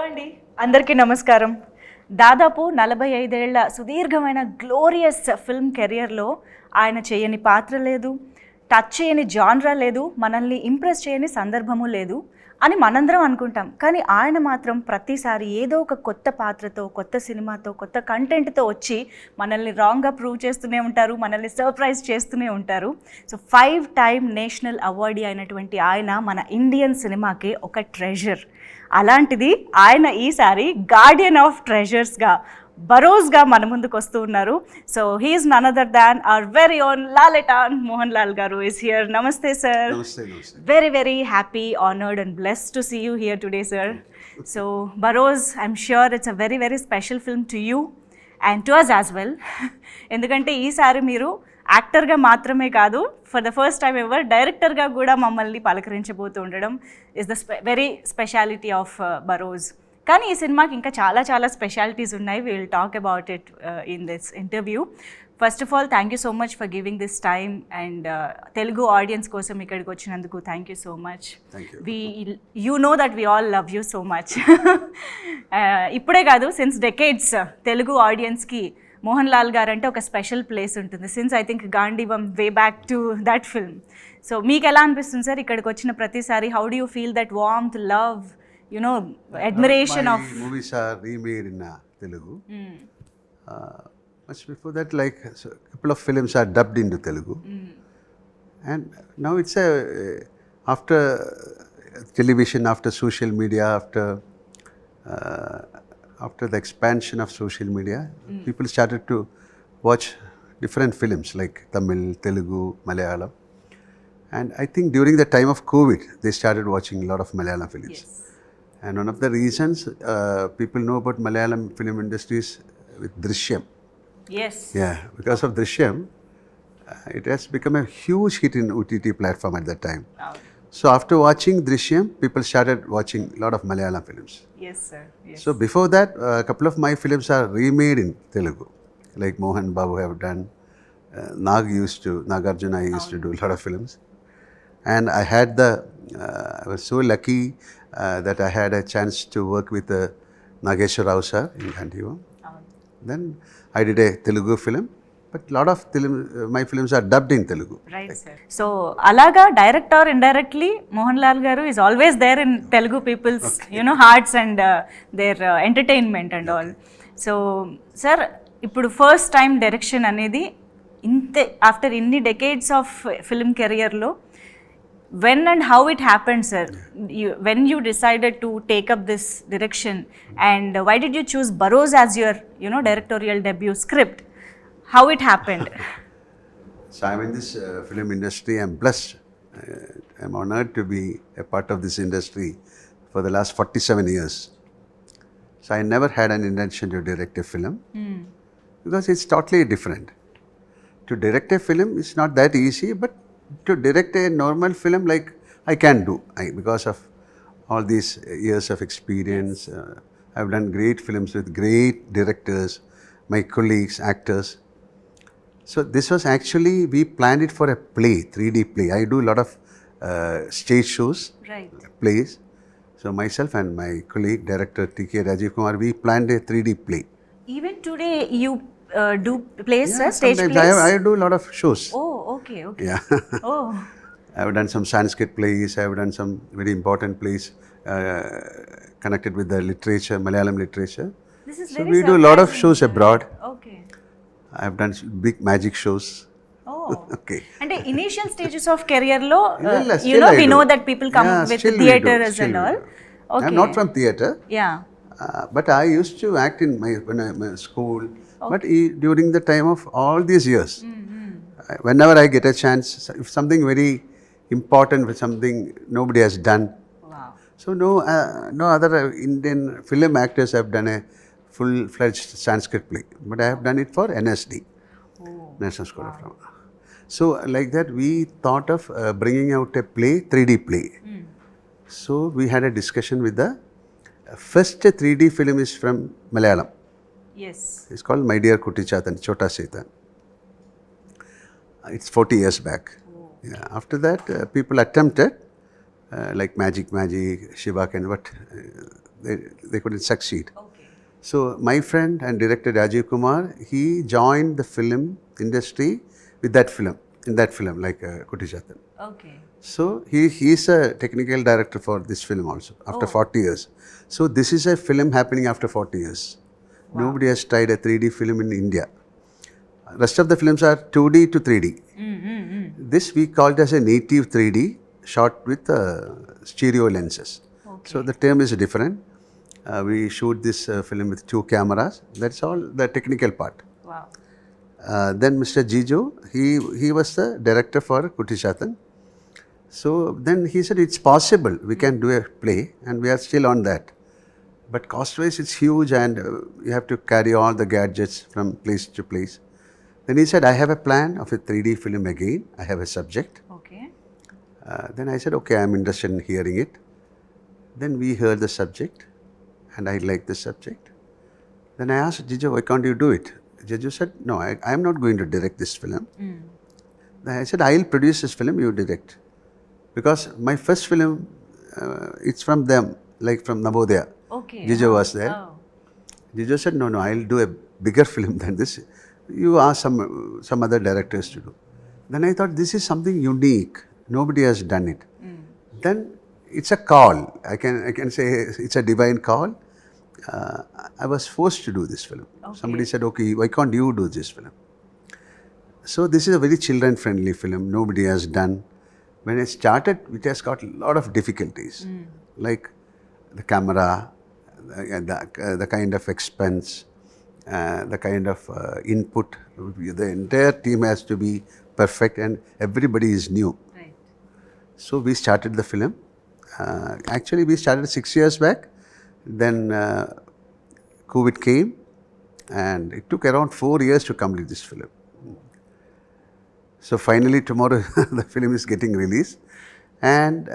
అండి అందరికీ నమస్కారం. దాదాపు 45 ఏళ్ల సుదీర్ఘమైన గ్లోరియస్ ఫిల్మ్ కెరియర్లో ఆయన చేయని పాత్ర లేదు, టచ్ చేయని జాన్రా లేదు, మనల్ని ఇంప్రెస్ చేయని సందర్భము లేదు అని మనందరం అనుకుంటాం. కానీ ఆయన మాత్రం ప్రతిసారి ఏదో ఒక కొత్త పాత్రతో, కొత్త సినిమాతో, కొత్త కంటెంట్తో వచ్చి మనల్ని రాంగ్గా ప్రూవ్ చేస్తూనే ఉంటారు, మనల్ని సర్ప్రైజ్ చేస్తూనే ఉంటారు. సో 5 టైమ్ నేషనల్ అవార్డీ అయినటువంటి ఆయన మన ఇండియన్ సినిమాకి ఒక ట్రెజర్. అలాంటిది ఆయన ఈసారి గార్డియన్ ఆఫ్ ట్రెజర్స్గా బరోజ్గా మన ముందుకు వస్తూ ఉన్నారు. So he's none other than our very own Lalettan Mohanlal garu is here. Namaste sir. Namaste. Very very happy, honored and blessed to see you here today sir. So Barroz, I'm sure it's a very very special film to you and to us as well. ఎందుకంటే ఈసారి మీరు యాక్టర్గా మాత్రమే కాదు, for the first time ever డైరెక్టర్గా కూడా మమ్మల్ని పలకరించబోతూ ఉండడం is the very speciality of Barroz. కానీ ఈ సినిమాకి ఇంకా చాలా చాలా స్పెషాలిటీస్ ఉన్నాయి. We will talk about it in this interview. First of all thank you so much for giving this time and Telugu audience కోసం ఇక్కడికి వచ్చినందుకు thank you so much. You know that we all love you so much. ఇప్పుడే కాదు, since decades Telugu ఆడియన్స్కి మోహన్ లాల్ గారు అంటే ఒక special place ఉంటుంది. Since I think Gandeevam way back to that film. So మీకు ఎలా అనిపిస్తుంది సార్ ఇక్కడికి వచ్చిన ప్రతిసారి? How do you feel that warmth, love, you know, admiration of movies are remade in Telugu. Much before that, like a couple of films are dubbed into Telugu. And now it's after television, after social media, after the expansion of social media, people started to watch different films like Tamil, Telugu, Malayalam. And I think during the time of COVID, they started watching a lot of Malayalam films. yes. And one of the reasons people know about Malayalam film industries with Drishyam. yes Yeah, because of Drishyam, it has become a huge hit in OTT platform at that time. So after watching Drishyam, people started watching a lot of Malayalam films. yes sir yes. So before that, a couple of my films are remade in Telugu. Like Mohan Babu have done, Nagarjuna used to do a lot of films. And I had I was so lucky that I had a chance to work with Nageshwar Rao sir in Gandhivam. Then I did a Telugu film, but a lot of my films are dubbed in Telugu. Right sir. So alaga direct or indirectly Mohanlal garu is always there in Telugu people's you know hearts and their entertainment and all. So sir, ఇప్పుడు first time direction అనేది ఇంతే after ఇన్ని decades of film కెరియర్లో when and how it happened sir, when you decided to take up this direction and why did you choose Barroz as your you know directorial debut script? How it happened? So I'm in this film industry. I'm blessed. I'm honored to be a part of this industry for the last 47 years. So I never had an intention to direct a film because it's totally different. To direct a film is not that easy, but to direct a normal film like I can do because of all these years of experience. I've done great films with great directors, my colleagues, actors. So this was actually, we planned it for a play, 3D play. I do a lot of stage shows, right, plays. So myself and my colleague, director T.K. Rajiv Kumar, we planned a 3D play. Even today you do plays, Yeah, stage plays? I do a lot of shows. Oh, okay. Yeah. Oh, I've done some Sanskrit plays, I've done some very important plays connected with the literature, Malayalam literature. this is So very we do a lot of surprising, shows sir. abroad. Okay. I've done big magic shows. Oh. Okay. అంటే initial stages of career లో Still you know I we do. know that people come Yeah, with still we do, theaters still and we all. do. Okay. I'm not from theatre, Yeah. but I used to act in my school. But during the time of all these years, whenever I get a chance, if something very important, with something nobody has done, Wow. so no other Indian film actors have done a full-fledged Sanskrit play, but I have done it for NSD, National School of Drama. So like that, we thought of bringing out a play, 3D play. So we had a discussion with the first 3D film is from Malayalam. Yes. It's called My Dear Kutti Chatan, Chota Satan. It's 40 years back. Yeah. After that, people attempted like Magic, Shiva Ken, but they couldn't succeed. Okay. So my friend and director Rajiv Kumar, he joined the film industry with that film, in that film, like Kutijatan. Okay. So he's a technical director for this film also, after 40 years. So this is a film happening after 40 years. Nobody has tried a 3D film in India. Rest of the films are 2D to 3D. This we called as a native 3D, shot with stereo lenses. Okay. So the term is different. We shoot this film with 2 cameras. That's all the technical part. Wow. Then Mr. Jijo, he was the director for Kutishatan. So then he said, it's possible, we can do a play, and we are still on that. But cost-wise, it's huge, and you have to carry all the gadgets from place to place. Then he said, I have a plan of a 3D film again. I have a subject. Okay. Then I said, okay, I'm interested in hearing it. Then we heard the subject, and I liked the subject. Then I asked Jijo, why can't you do it? Jijo said, no, I'm not going to direct this film. Then I said, I'll produce this film, you direct. Because my first film, it's from them, like from Navodaya. Okay. Jijo was there. Oh. Jijo said, no, I'll do a bigger film than this. You ask some other directors to do. Then I thought, this is something unique. Nobody has done it. Then it's a call. I can say it's a divine call. I was forced to do this film. Okay. Somebody said, okay, why can't you do this film? So this is a very children-friendly film. Nobody has done. When I started, it has got a lot of difficulties, like the camera, the kind of expense, the kind of input. The entire team has to be perfect, and everybody is new. Right. So we started the film. Actually, we started 6 years back. Then COVID came, and it took around 4 years to complete this film. So finally, tomorrow the film is getting released, and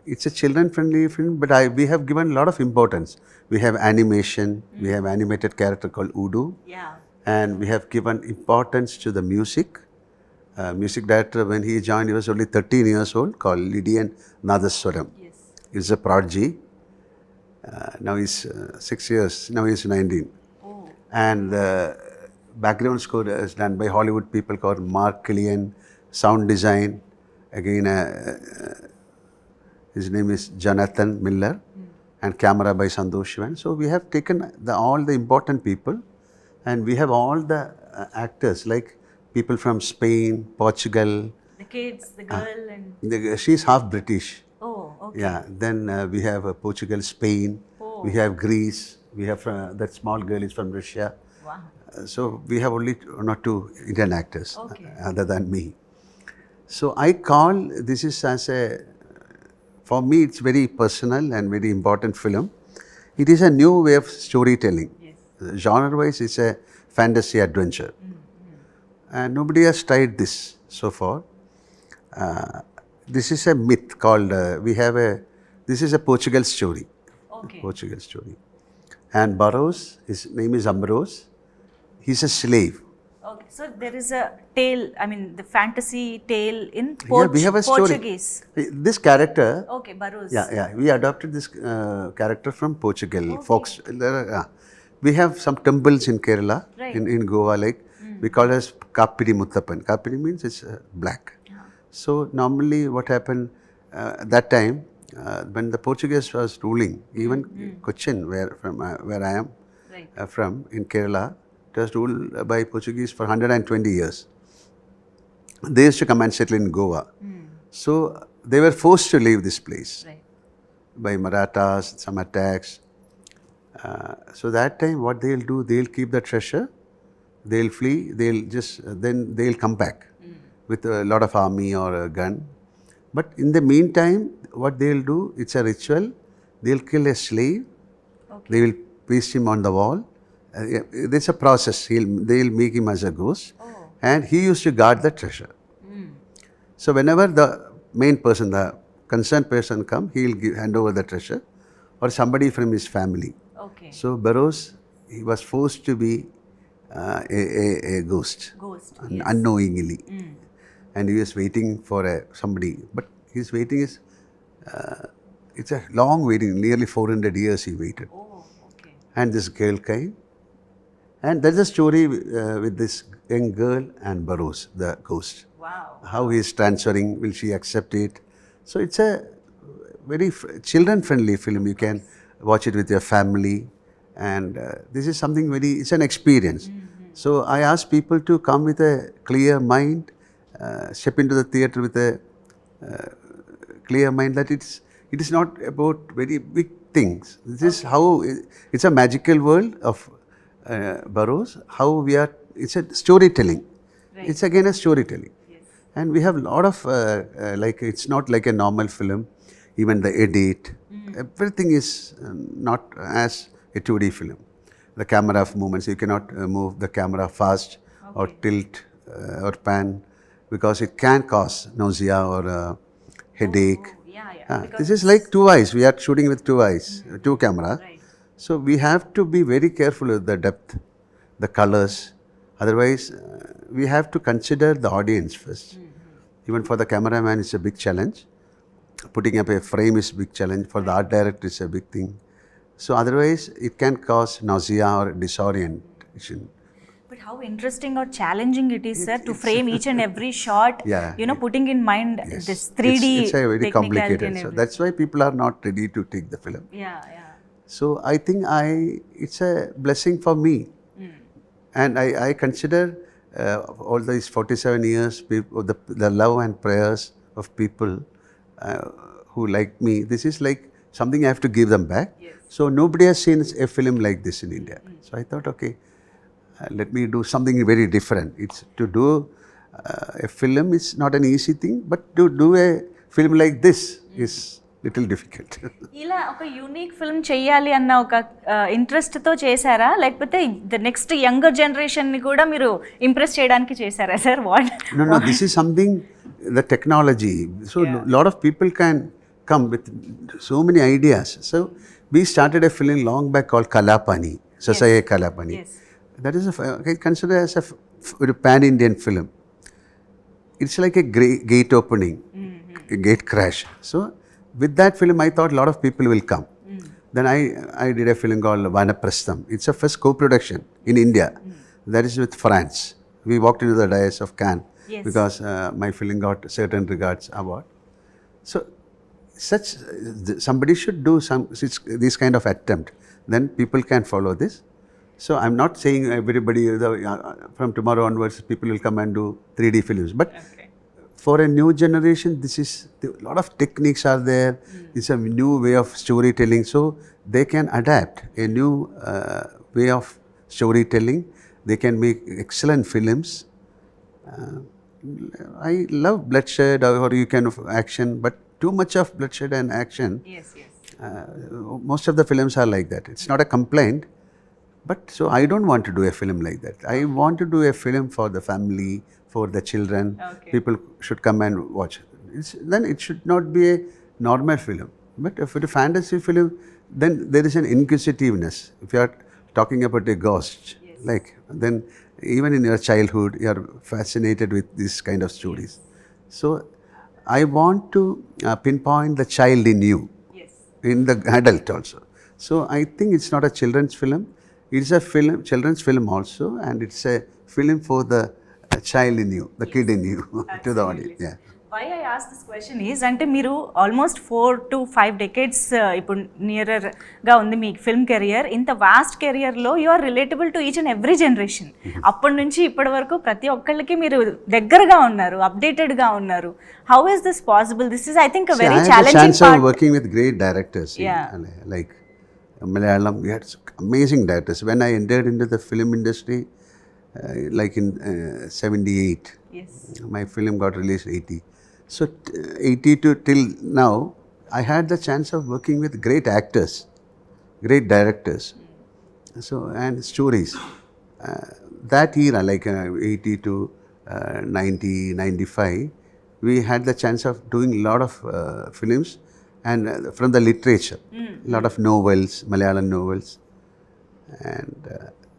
it's a children-friendly film. But we have given a lot of importance. We have animation. We have animated character called Udu. Yeah. And we have given importance to the music. Music director, when he joined, he was only 13 years old, called Lydian Nadaswaram. Yes. He's a prodigy. Now he's 6 years. Now he's 19. Oh. And background score is done by Hollywood people called Mark Killian. Sound design, again, his name is Jonathan Miller. And camera by Santosh Shivan. So we have taken all the important people, and we have all the actors, like people from Spain, Portugal. The kids, the girl, and She's half British. oh, okay. Yeah. Then we have Portugal, Spain. Oh. We have Greece. We have that small girl is from Russia. Wow. So we have only one or two Indian actors Okay. other than me. So I call this is as a, for me it's very personal and very important film. It is a new way of storytelling. Yes. Genre-wise, it's a fantasy adventure. And nobody has tried this so far. This is a myth called, this is a Portugal story. Okay. Portugal story. And Barroz, his name is Barroz. He's a slave. Okay. So there is a tale, I mean, the fantasy tale in Yeah, we have a story. Portuguese. This character, Okay, Barroz. we adopted this character from Portugal. Folks, we have some temples in Kerala, Right. in Goa, like we call it as Kapidi Muttappan. Kapidi means it's black. So normally what happened that time, when the Portuguese was ruling, even Cochin, where I am Right. from, in Kerala, it was ruled by Portuguese for 120 years. They used to come and settle in Goa. So they were forced to leave this place Right. by Marathas, some attacks. So that time what they'll do, they'll keep the treasure, they'll flee, then they'll come back with a lot of army or a gun. But in the meantime, what they'll do, it's a ritual, they'll kill a slave, Okay. they will paste him on the wall. There's a process, they'll make him as a ghost, and he used to guard the treasure. So whenever the main person, the concerned person come, he'll hand over the treasure, or somebody from his family. Okay. So Barroz, he was forced to be a ghost, Ghost. unknowingly. And he was waiting for somebody. But his waiting is it's a long waiting, nearly 400 years he waited. Oh, okay. And this girl came. And there's a story with this young girl and Barroz, the ghost. Wow. How he is transferring, will she accept it? So it's a very children-friendly film. You can watch it with your family. And this is something it's an experience. So I ask people to come with a clear mind, step into the theatre with a clear mind that it is not about very big things. This is how, it's a magical world of Barroz, how it's a storytelling. Right. It's again a storytelling. Yes. And we have a lot of, like, it's not like a normal film. Even the edit, everything is not as a 2D film. The camera movements, you cannot move the camera fast or tilt or pan, because it can cause nausea or headache. Yeah. This is like 2 eyes. We are shooting with 2 eyes, 2 cameras. Right. So we have to be very careful with the depth, the colors. Otherwise, we have to consider the audience first. Even for the cameraman, it's a big challenge. Putting up a frame is a big challenge. For the art director, it's a big thing. So otherwise, it can cause nausea or disorientation. But how interesting or challenging it is, sir, to frame each and every shot, putting in mind this 3D It's a very complicated. So that's why people are not ready to take the film. Yeah. So I think it's a blessing for me. And I consider all these 47 years, the love and prayers of people who like me, this is like something I have to give them back. Yes. So nobody has seen a film like this in India. So I thought, okay, let me do something very different. It's to do a film is not an easy thing, but to do a film like this is little difficult. ఇలా ఒక unique film చేయాలి అన్న ఒక ఇంట్రెస్ట్తో చేశారా, లేకపోతే the next younger జనరేషన్ని కూడా మీరు ఇంప్రెస్ చేయడానికి చేశారా sir? What? No, this is something, the technology. So lot of people can come with so many ideas. So we started a film long back called Kalapani, Sasaye Kalapani. Yes. That is I consider as a pan-Indian film. It's like a gate opening, a gate crash. So with that film, I thought a lot of people will come. Then I did a film called Vanaprastham. It's a first co-production in India. That is with France. We walked into the dais of Cannes because my film got certain regards award. So somebody should do this kind of attempt. Then people can follow this. So I'm not saying everybody, from tomorrow onwards, people will come and do 3D films. But for a new generation, a lot of techniques are there. It's a new way of storytelling. So they can adapt a new way of storytelling. They can make excellent films. I love bloodshed or you can of action, but too much of bloodshed and action. Yes. Most of the films are like that. It's not a complaint, but so I don't want to do a film like that. I want to do a film for the family, for the children. Okay. People should come and watch. Then it should not be a normal film. But if it's a fantasy film, then there is an inquisitiveness. If you are talking about a ghost, then even in your childhood, you are fascinated with this kind of stories. So I want to pinpoint the child in you, in the adult also. So I think it's not a children's film. It's a children's film also, and it's a film for the child in you, the kid in you, to the audience. Yeah. Why I ask this question is, అంటే మీరు almost 4 to 5 decades ఇప్పుడు నియరర్గా ఉంది మీ film career. ఇంత vast కెరియర్లో you are relatable to each and every generation. అప్పటి నుంచి ఇప్పటి వరకు ప్రతి ఒక్కళ్ళకి మీరు దగ్గరగా ఉన్నారు, అప్డేటెడ్గా ఉన్నారు. How is this possible? This is I think a very challenging part. Working with great directors, like Malayalam, we had amazing directors. When I entered into the film industry, like in 78, my film got released 80. So 80 to till now, I had the chance of working with great actors, great directors, so and stories. That era, like 80 to 90, 95, we had the chance of doing a lot of films and from the literature, a lot of novels, Malayalam novels, and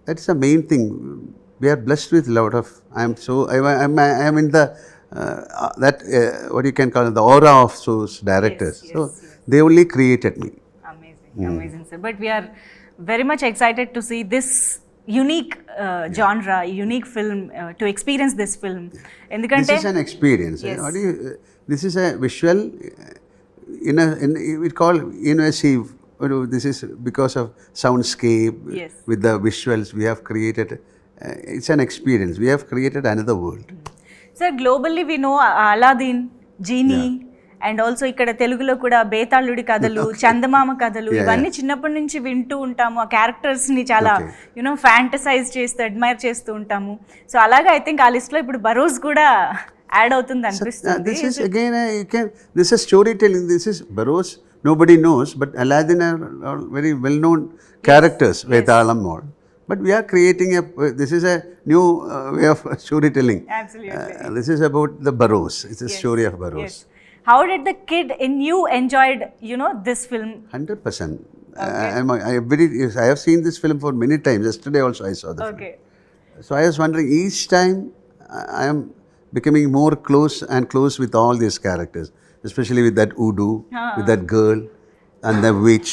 that's the main thing. We are blessed with a lot of. I am in the what you can call the aura of those directors. Yes, So yes, yes. they only created me. Amazing, amazing, sir. But we are very much excited to see this unique genre, unique film, to experience this film. This is an experience. Yes. This is a visual, we call immersive. This is because of soundscape. Yes. With the visuals we have created. It's an experience. We have created another world. Sir, globally we know Aladdin, Genie, and also ఇక్కడ తెలుగులో కూడా బేతాళుడి కథలు, చందమామ కథలు, ఇవన్నీ చిన్నప్పటి నుంచి వింటూ ఉంటాము. ఆ క్యారెక్టర్స్ని చాలా ఫ్యాంటసైజ్ చేస్తూ అడ్మైర్ చేస్తూ ఉంటాము. సో అలాగే ఐ థింక్ ఆ లిస్ట్లో ఇప్పుడు బరోజ్ కూడా యాడ్ అవుతుంది అనిపిస్తుంది. This is again, this is storytelling. This is Barroz. Nobody knows, but Aladdin are very well-known characters. Vetalam all. But we are creating this is a new way of storytelling. Absolutely. This is about the Barroz. It's a story of Barroz. Yes. How did the kid in you enjoyed, this film? 100%. I have seen this film for many times. Yesterday also I saw the film. So I was wondering, each time I am becoming more close and close with all these characters, especially with that Udu, with that girl and the witch.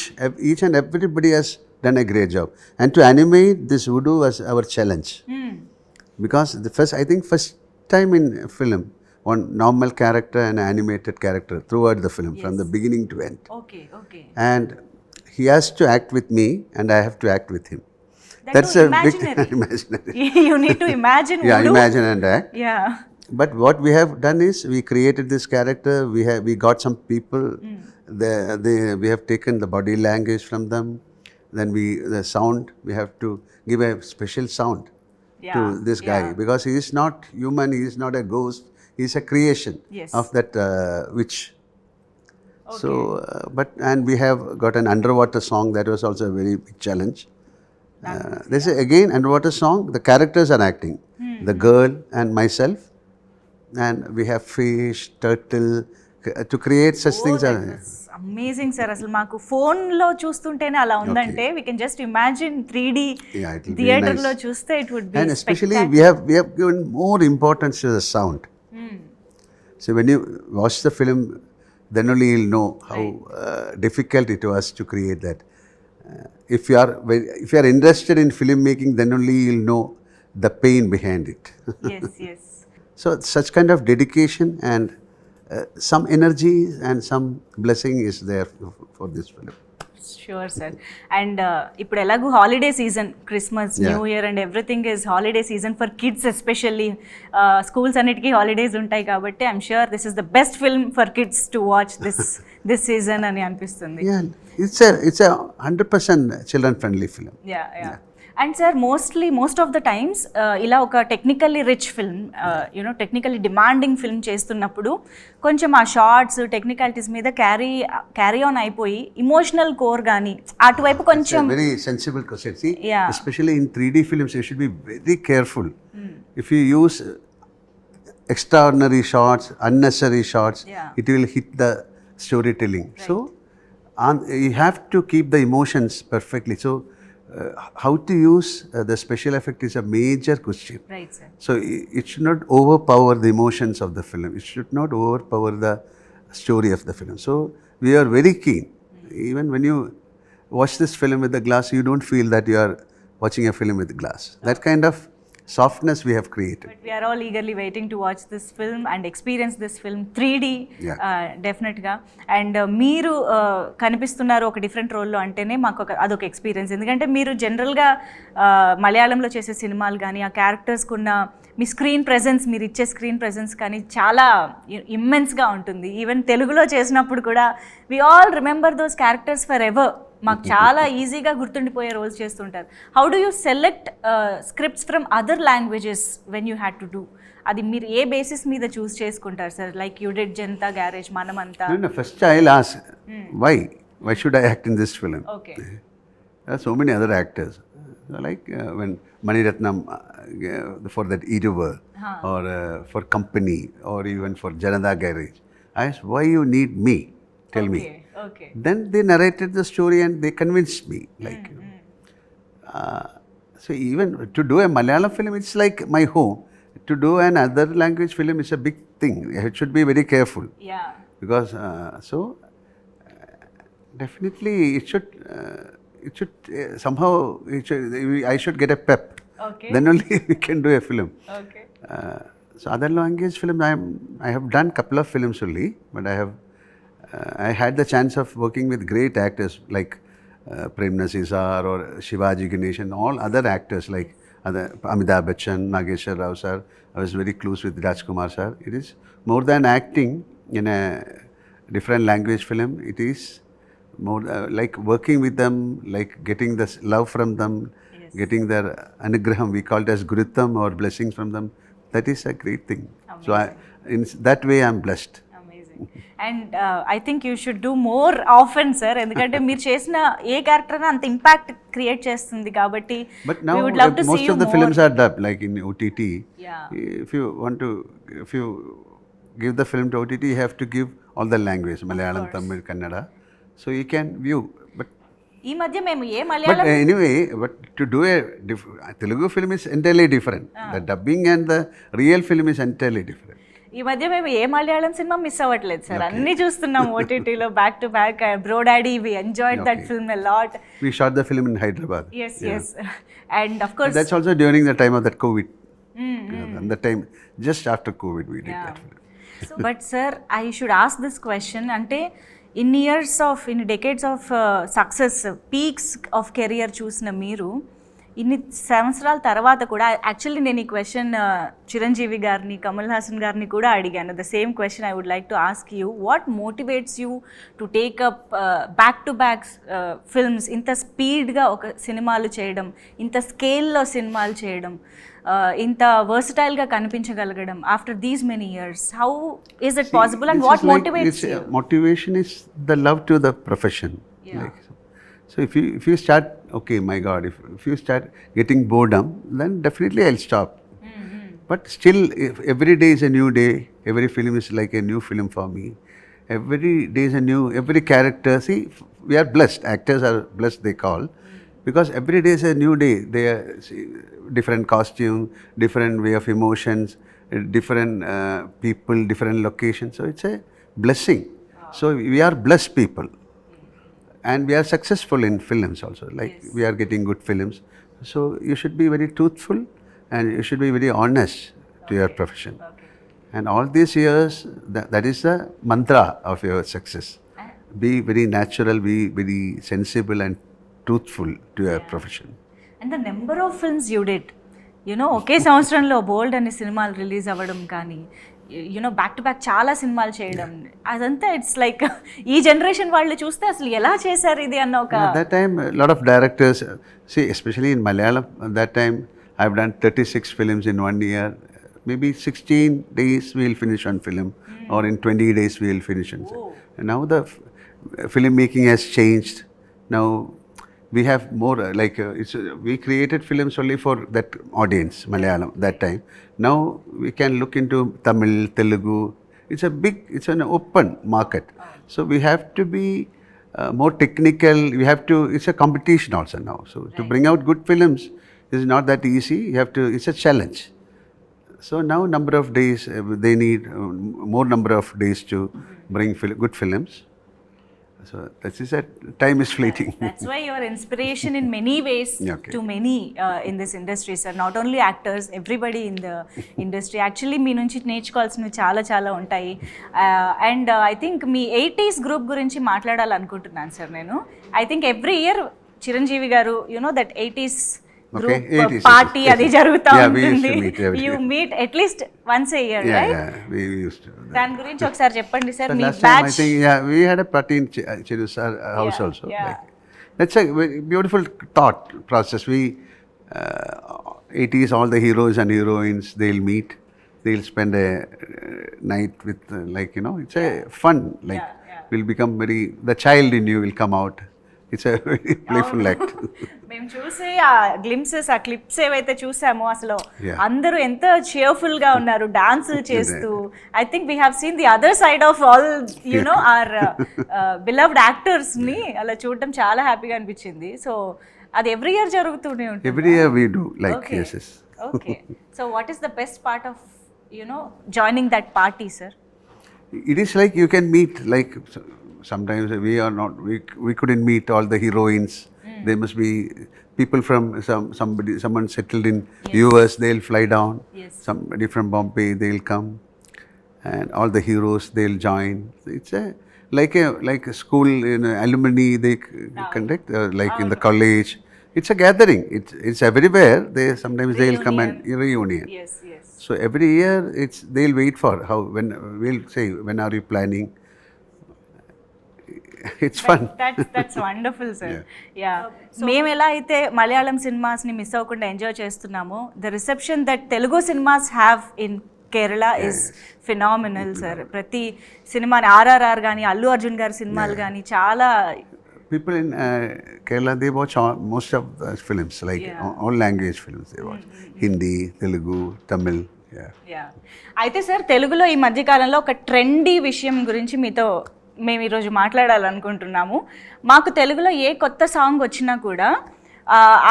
Each and everybody has done a great job. And to animate this Udu was our challenge. Because I think first time in film, one normal character and animated character throughout the film, from the beginning to end. Okay. And he has to act with me and I have to act with him. That's a imaginary. big imaginary. You need to imagine. Yeah, imagine and act. Yeah. But what we have done is we created this character. We got some people. We have taken the body language from them. Then the sound, we have to give a special sound to this guy, because he is not human. He is not a ghost. He is a creation of that witch. Okay. So, and we have got an underwater song. That was also a very big challenge. This is again underwater song. The characters are acting. The girl and myself. And we have fish, turtle, to create such things. Amazing sir. అసలు మాకు ఫోన్లో చూస్తుంటేనే అలా ఉందంటే we can just imagine 3D థియేటర్లో చూస్తే it would be. And especially we have given more importance to the sound. So when you watch the film, then only you'll know how difficult it was to create that. If you are interested in filmmaking, then only you'll know the pain behind it. Yes. So such kind of dedication and some energy and some blessing is there for this film. Sure, sir. And ఇప్పుడు ఎలాగూ holiday season, Christmas, new year and everything is holiday season for kids especially. Schools అన్నిటికీ holidays ఉంటాయి కాబట్టి I'm sure this is the best film for kids to watch this season అని అనిపిస్తుంది. It's a 100% children friendly film. Yeah. And sir most of the times ఇలా ఒక technically rich film, technically demanding film చేస్తున్నప్పుడు కొంచెం ఆ shorts technicalities మీద carry on అయిపోయి emotional core కానీ అటువైపు కొంచెం. Very sensible question. Especially in 3D films you should be very careful. If you use extraordinary shots, unnecessary shots, it will hit the storytelling. So you have to keep the emotions perfectly. So how to use the special effect is a major question. Right, sir. So it should not overpower the emotions of the film. It should not overpower the story of the film. So we are very keen. Even when you watch this film with the glass, you don't feel that you are watching a film with glass. That kind of softness we have created. But we are all eagerly waiting to watch this film and experience this film 3D. డెఫినెట్గా. And మీరు కనిపిస్తున్నారు ఒక different రోల్లో అంటేనే మాకు అదొక experience. ఎందుకంటే మీరు జనరల్గా మలయాళంలో చేసే సినిమాలు కానీ ఆ క్యారెక్టర్స్కి ఉన్న మీ స్క్రీన్ ప్రెజెన్స్, మీరు ఇచ్చే స్క్రీన్ ప్రెజెన్స్ కానీ చాలా ఇమ్మెన్స్గా ఉంటుంది. ఈవెన్ తెలుగులో చేసినప్పుడు కూడా we all remember those characters forever. మాకు చాలా ఈజీగా గుర్తుండిపోయే రోల్స్ చేస్తుంటారు. How do you select scripts from other languages when you had to do? అది మీరు ఏ బేసిస్ మీద చూస్ చేసుకుంటారు sir? Like you did Janatha Garage, మనమంతా. First I'll ask, why should I act in this film? Okay. There are so many other actors. Like when Mani Ratnam for that Iruva, or for Company, or even for Janata Garage, I asked, why you need me? Tell me. Okay. Then they narrated the story and they convinced me. Like, so even to do a Malayalam film, it's like my home. to do an other language film is a big thing. It should be very careful. Yeah. Because definitely it should somehow I should get a pep. Okay. Then only we can do a film. Okay. So other language film I have done couple of films only, but I had the chance of working with great actors like Prem Nazir or Shivaji Ganesan, all other actors like other Amitabh Bachchan, Nageshwar Rao sir. I was very close with Rajkumar sir. It is more than acting in a different language film. It is more like working with them, like getting the love from them, getting their anugraham. We call it as gurutam or blessings from them. That is a great thing. Amazing. So in that way I am blessed. And I think you should do more often sir, ఎందుకంటే మీరు చేసిన ఏ character అంత impact create చేస్తుంది కాబట్టి. But now most of the films are dubbed, like in OTT. If you give the film to OTT, you have to give all the language, Malayalam, Tamil, Kannada, so you can view. But ఈ మధ్య మేము ఏ Malayalam, but anyway, but to do a Telugu film is entirely different. The dubbing and the real film is entirely different. ఈ మధ్య మేము ఏ మలయాళం సినిమా miss అవ్వట్లేదు సార్, అన్ని చూస్తున్నాం ఓటీటీలో back to back. Bro Daddy, we enjoyed that film a lot. We shot the film in Hyderabad. Yes. And of course that's also during the time of that COVID. And the time just after COVID we did that film. So, but sir, I should ask this question, అంటే in decades of success, peaks of career చూసిన మీరు ఇన్ని సంవత్సరాల తర్వాత కూడా, actually నేను ఈ question Chiranjeevi గారిని, కమల్ హాసన్ గారిని కూడా అడిగాను. The same question I would like to ask you, what motivates you to take up back to back films, ఇంత స్పీడ్గా ఒక సినిమాలు చేయడం, ఇంత స్కేల్లో సినిమాలు చేయడం, ఇంత వర్సటైల్గా కనిపించగలగడం after these many years? How is it possible and what motivates you? Motivation is the love to the profession. So if you start, okay, my God, if you start getting boredom, then definitely I'll stop. But still, if every day is a new day, every film is like a new film for me. Every day is every character. See, we are blessed. Actors are blessed, they call, because every day is a new day. They are different costume, different way of emotions, different people, different locations. So it's a blessing. So we are blessed people. And we are successful in films also, like we are getting good films. So you should be very truthful and you should be very honest to your profession. And all these years, that is the mantra of your success. Be very natural, be very sensible and truthful to your profession. And the number of films you did, ఒకే సంవత్సరంలో బోల్డ్ అనే సినిమాలు release అవ్వడం కానీ, back to back చాలా సినిమాలు చేయడం, అదంతా it's like ఈ జనరేషన్ వాళ్ళు చూస్తే అసలు ఎలా చేశారు ఇది అన్న ఒక. That time a lot of directors, see, especially in Malayalam, at that time I've done 36 films in 1 year. Maybe 16 days we'll finish one film, or in 20 days we'll finish one film. And now the film making has changed. Now we have more we created films only for that audience, Malayalam, that time. Now we can look into Tamil, Telugu. It's an open market. So we have to be more technical. It's a competition also now. So to bring out good films is not that easy. It's a challenge. So now number of days, they need more number of days to bring good films. So that is that time is fleeting. That's why you are inspiration in many ways to many in this industry, sir. Not only actors, everybody in the industry. Actually, మీ నుంచి నేర్చుకోవాల్సినవి చాలా ఉంటాయి. And I think me 80s group గురించి మాట్లాడాలనుకుంటున్నాను sir నేను. I think every year Chiranjeevi గారు, that 80s group party అది జరుగుతూ ఉంటుంది. You meet at least once A year, right? We used to. దాని గురించి ఒకసారి చెప్పండి sir. Me last time I think we had a party in Chiru sir house also. That's a beautiful thought process. We 80s, all the heroes and heroines, they'll meet, they'll spend a night with it's a fun, we'll become the child in you will come out. It's a very playful act. మేము చూసే ఆ glimpses, ఆ clips ఏవైతే చూసామో, అసలు అందరూ ఎంత cheerful గా ఉన్నారు డాన్సులు చేస్తూ. I think we have seen the other side of all our beloved actors ని అలా చూడటం చాలా హ్యాపీగా అనిపించింది. సో అది ఎవ్రీ ఇయర్ జరుగుతూనే ఉంటుంది. Every year we do, like, yes. Okay. So what is the best part of, joining that party, sir? It is like you can meet, like sometimes we are not, we couldn't meet all the heroines. There must be people from someone settled in US, they'll fly down. Yes. Somebody from Bombay, they'll come. And all the heroes, they'll join. It's like a school, alumni, they conduct, like in the college. It's a gathering. It's everywhere. Sometimes they'll come and reunion. Yes, yes. So every year they'll wait for when we'll say, when are you planning? It's fun. That's wonderful, sir. Yeah. మేము ఎలా అయితే Malayalam సినిమాస్ని miss అవ్వకుండా enjoy చేస్తున్నామో, the reception that Telugu cinemas have in Kerala is phenomenal, sir. ప్రతి సినిమాని RRR కానీ, అల్లు అర్జున్ గారి సినిమాలు కానీ చాలా. People in Kerala, they watch most of the films, like all language films they watch. Hindi, Telugu, Tamil. Yeah. అయితే సార్, తెలుగులో ఈ మధ్యకాలంలో ఒక ట్రెండీ విషయం గురించి మీతో మేము ఈరోజు మాట్లాడాలనుకుంటున్నాము. మాకు తెలుగులో ఏ కొత్త సాంగ్ వచ్చినా కూడా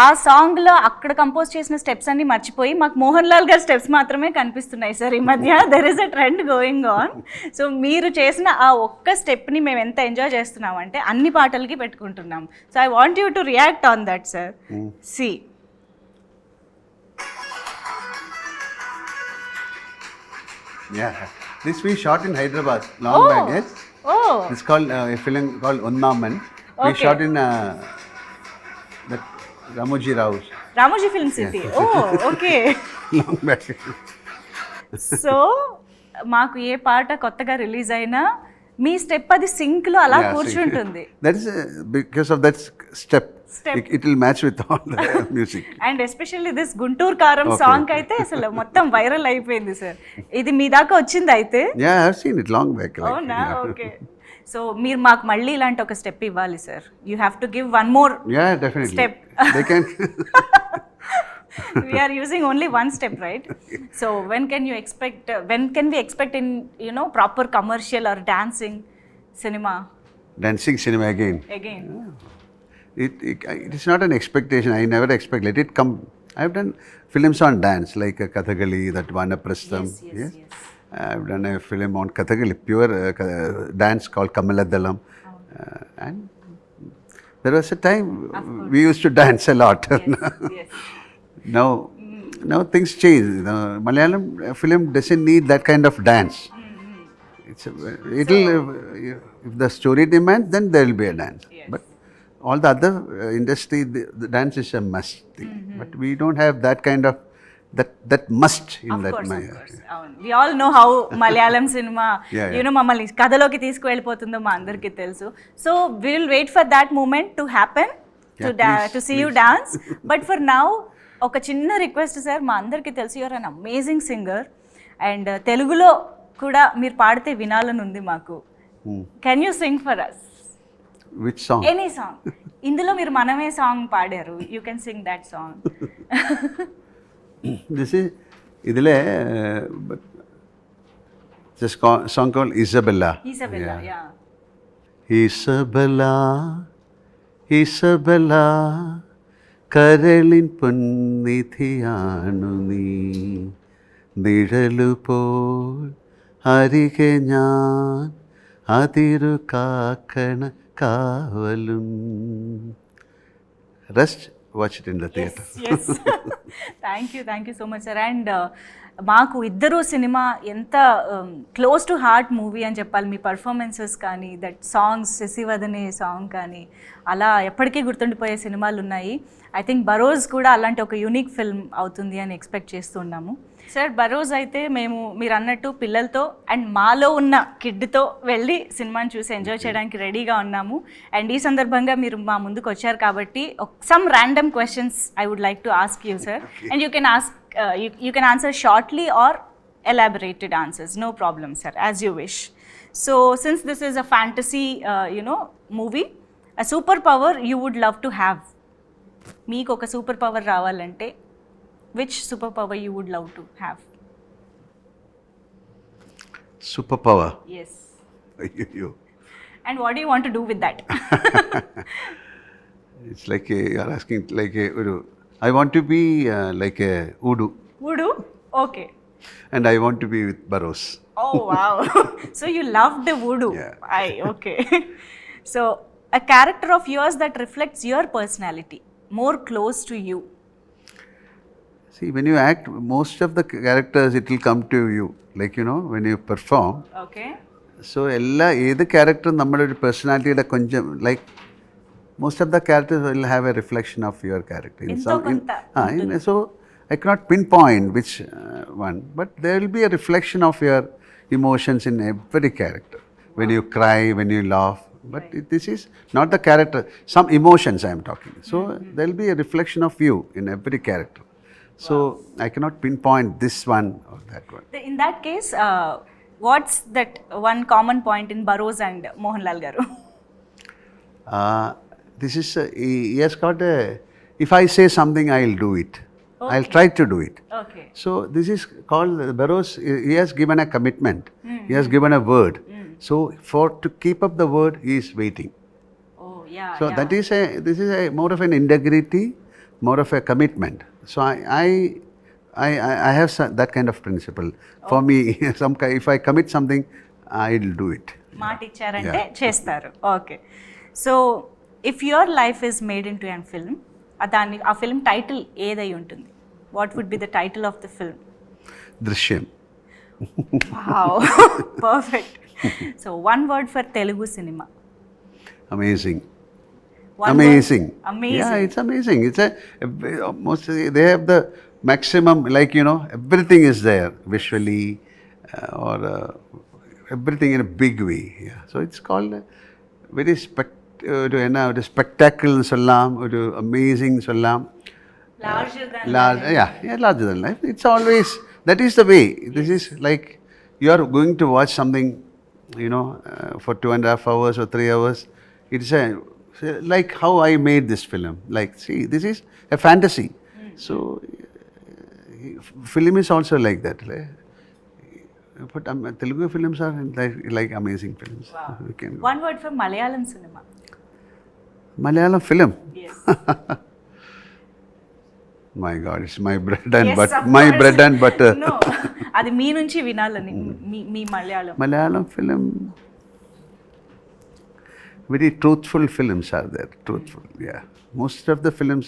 ఆ సాంగ్లో అక్కడ కంపోజ్ చేసిన స్టెప్స్ అన్ని మర్చిపోయి మాకు మోహన్ లాల్ గారి స్టెప్స్ మాత్రమే కనిపిస్తున్నాయి సార్ ఈ మధ్య. There is a trend going on. So మీరు చేసిన ఆ ఒక్క స్టెప్ని మేము ఎంత ఎంజాయ్ చేస్తున్నాం అంటే అన్ని పాటలకి పెట్టుకుంటున్నాం. So I want you to react on that, sir. సి Yeah, this we shot in Hyderabad long back. Yes. Oh. It's called a film called Unnaman. We shot in that Ramoji Rao's. Ramoji Film City. Oh, okay. Long back. So మాకు ఏ పాట కొత్తగా release అయినా మీ step అది సింక్లో అలా కూర్చుంటుంది. That is because of that step. It will match with all the music. And especially this Guntur కారం song అయితే అసలు మొత్తం వైరల్ అయిపోయింది, సార్. ఇది మీ దాకా వచ్చింది అయితే? Yeah, I have seen it long back. అవునా? ఓకే. సో మీరు మాకు మళ్ళీ ఇలాంటి ఒక స్టెప్ ఇవ్వాలి, sir. You have to give one more. Yeah, definitely. Step. They can. We are using only one step, right? So when can we expect in proper commercial or dancing cinema? Dancing cinema again. It is not an expectation. I never expect. Let it come. I have done films on dance, like Kathakali, that Vanaprastham. Yes. I have done a film on Kathakali, pure dance called Kamaladalam. And there was a time we used to dance a lot. Yes. Now things change. Malayalam film doesn't need that kind of dance. If the story demands, then there will be a dance. Yes. But all the other industry, the dance is a must thing. But we don't have that kind of that must in of that. Course. We all know how Malayalam cinema, మమ్మల్ని కథలోకి తీసుకువెళ్ళిపోతుందో మా అందరికీ తెలుసు. So we will wait for that moment to happen, to see you dance. But for now, ఒక చిన్న request, sir. మా అందరికీ తెలుసు you're an amazing singer, and తెలుగులో కూడా మీరు పాడితే వినాలని ఉంది మాకు. Can you sing for us? Which song? Any song. ఇందులో మీరు మనమే సాంగ్ పాడారు. You can sing that song. This is idile this song called Isabella. Yeah. Isabella കരളിൻ പൊന്നിധിയാണു നീ, നിഴലുപോൽ അരികെ ഞാൻ, അതിരു കാക്കണ കാവലും. Rest, watch it in the theatre. Yes. Thank you so much, sir. And మాకు ఇద్దరు సినిమా ఎంత క్లోజ్ టు హార్ట్ మూవీ అని చెప్పాలి. మీ పర్ఫార్మెన్సెస్ కానీ, దట్ సాంగ్స్, శశివదనే సాంగ్ కానీ, అలా ఎప్పటికీ గుర్తుండిపోయే సినిమాలు ఉన్నాయి. ఐ థింక్ బరోజ్ కూడా అలాంటి ఒక యూనిక్ ఫిల్మ్ అవుతుంది అని ఎక్స్పెక్ట్ చేస్తున్నాము. సార్, బరోజ్ అయితే మీరు అన్నట్టు పిల్లలతో అండ్ మాలో ఉన్న కిడ్తో వెళ్ళి సినిమాని చూసి ఎంజాయ్ చేయడానికి రెడీగా ఉన్నాము. అండ్ ఈ సందర్భంగా మీరు మా ముందుకు వచ్చారు కాబట్టి some random questions I would like to ask you, sir. And you can answer shortly or elaborated answers, no problem, sir, as you wish. So since this is a fantasy movie, a superpower you would love to have. Meeku oka superpower ravalante, which superpower you would love to have? Superpower? Yes. You. And what do you want to do with that? It's like you are asking like I want to be like a Udu, Voodoo? Okay. and I want to be with Barroz. Oh, wow. So you love the voodoo. Yeah. Okay. So a character of yours that reflects your personality, more close to you. See, when you act, most of the characters, it will come to you. Like, you know, when you perform. Okay. So, either character, നമ്മുടെ personality konjam, like, most of the characters will have a reflection of your character. Into konta So, I cannot pinpoint which one, but there will be a reflection of your emotions in every character. When you cry, when you laugh. But this is not the character, some emotions I am talking. So, there will be a reflection of you in every character. So, I cannot pinpoint this one or that one. In that case, what's that one common point in Barroz and Mohanlal garu? This is, he has got a, if I say something, I'll do it. I'll try to do it. Okay. So, this is called, Barroz, he has given a commitment. He has given a word. So, to keep up the word, he is waiting. Oh, yeah. So, this is a more of an integrity, more of a commitment. So, I have that kind of principle. For me, if I commit something, I'll do it. మాట ఇచ్చారంటే చేస్తారు. Okay. So if your life is made into an film, ఆ film title ఏదై ఉంటుంది? What would be the title of the film? Drishyam. Wow, perfect. So one word for Telugu సినిమా. Amazing. Amazing. Yeah, it's amazing. It's almost, they have the maximum, like, you know, everything is there visually or everything in a big way. Yeah. So it's called very spectacle sollam, amazing sollam. Larger than life. Yeah, larger than life. It's always, that is the way. This is like you are going to watch something, you know, for 2.5 hours or 3 hours. It's like how I made this film. Like, see, this is a fantasy. So, film is also like that. But Telugu films are like amazing films. Wow. One word for Malayalam cinema. Malayalam film. Yes. My God, it's my bread and Yes, butter. of My course. bread and butter. No, అది మీ నుంచి వినాలని. మీ Malayalam. Malayalam film. Very truthful films are there. Truthful, yeah. Most of the films,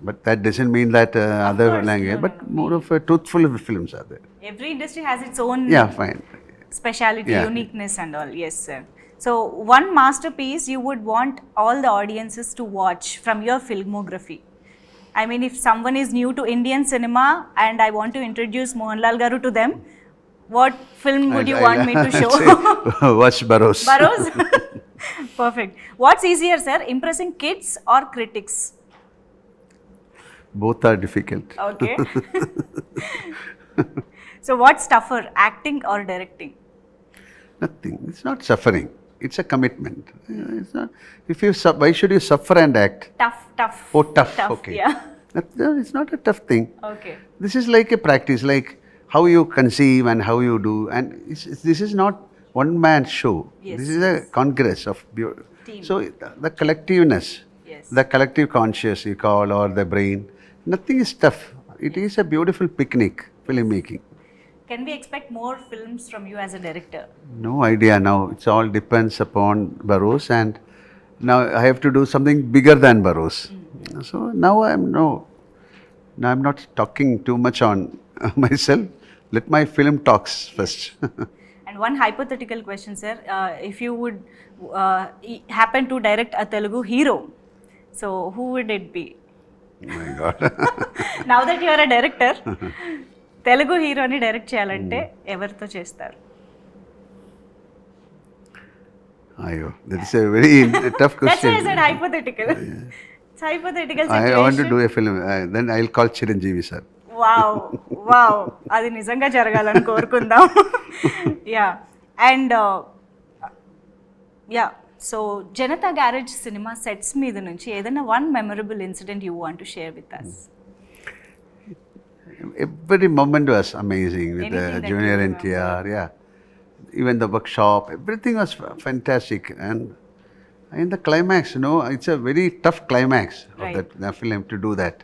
but that doesn't mean that other course, language. no, But more of a truthful films are there. Every industry has its own Fine. speciality, Yeah. uniqueness and all. Yes, sir. So one masterpiece you would want all the audiences to watch from your filmography. I mean, if someone is new to Indian cinema and I want to introduce Mohanlal garu to them, what film would you want me to show? Watch Barroz. Barroz? Perfect. What's easier, sir, impressing kids or critics? Both are difficult. Okay. So what's tougher, acting or directing? Nothing. It's not suffering. It's a commitment. It's not. Why should you suffer and act? Tough. Oh, tough. Okay. Yeah. It's not a tough thing. Okay. This is like a practice, like how you conceive and how you do. And this is not one man show. Yes, This is a congress of Team. So the collectiveness, Yes. the collective conscious you call, or the brain, nothing is tough. It is a beautiful picnic, filmmaking. Can we expect more films from you as a director? No idea now. It all depends upon Barroz, and now I have to do something bigger than Barroz. So now I'm not talking too much on myself. Let my film talks first. And one hypothetical question, sir. If you would happen to direct a Telugu hero, so who would it be? Oh my God. Now that you are a director, Telugu హీరోని direct చేయాలంటే ఎవరితో చేస్తారు? Ayo, that is a very tough question. That's why I said hypothetical. It's hypothetical situation. I want to do a film. Then I'll call Chiranjeevi sir. Wow, అది నిజంగా జరగాలని కోరుకుందాం. And so Janatha Garage సినిమా sets మీద నుంచి ఏదైనా one memorable incident you want to share with us? Every moment was amazing with Anything that Junior you NTR. Yeah, even the workshop, everything was fantastic. And In the climax, it's a very tough climax Right. of that film to do that.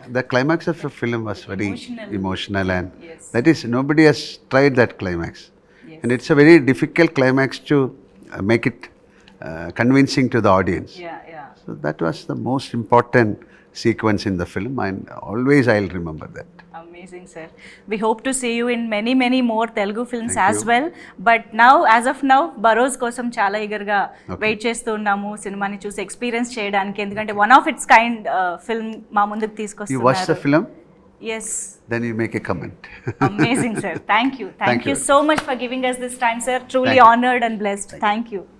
The climax of the film was very emotional and Yes. that is, nobody has tried that climax. Yes. And it's a very difficult climax to make it convincing to the audience. Yeah. So that was the most important sequence in the film, and always I'll remember that. Amazing, sir. We hope to see you in many, many more Telugu films Thank as you. well. But now, as of now, Barroz కోసం చాలా ఈగర్గా Okay. Wait చేస్తూ ఉన్నాము సినిమాని చూసి experience చేయడానికి. ఎందుకంటే one of its kind film మా ముందుకు You watch the తీసుకొస్తున్నారు. film, yes, then you make a comment. Amazing sir. Thank you Thank so you. Much for giving us this time, sir. Truly Thank you. honored and blessed. Thank you.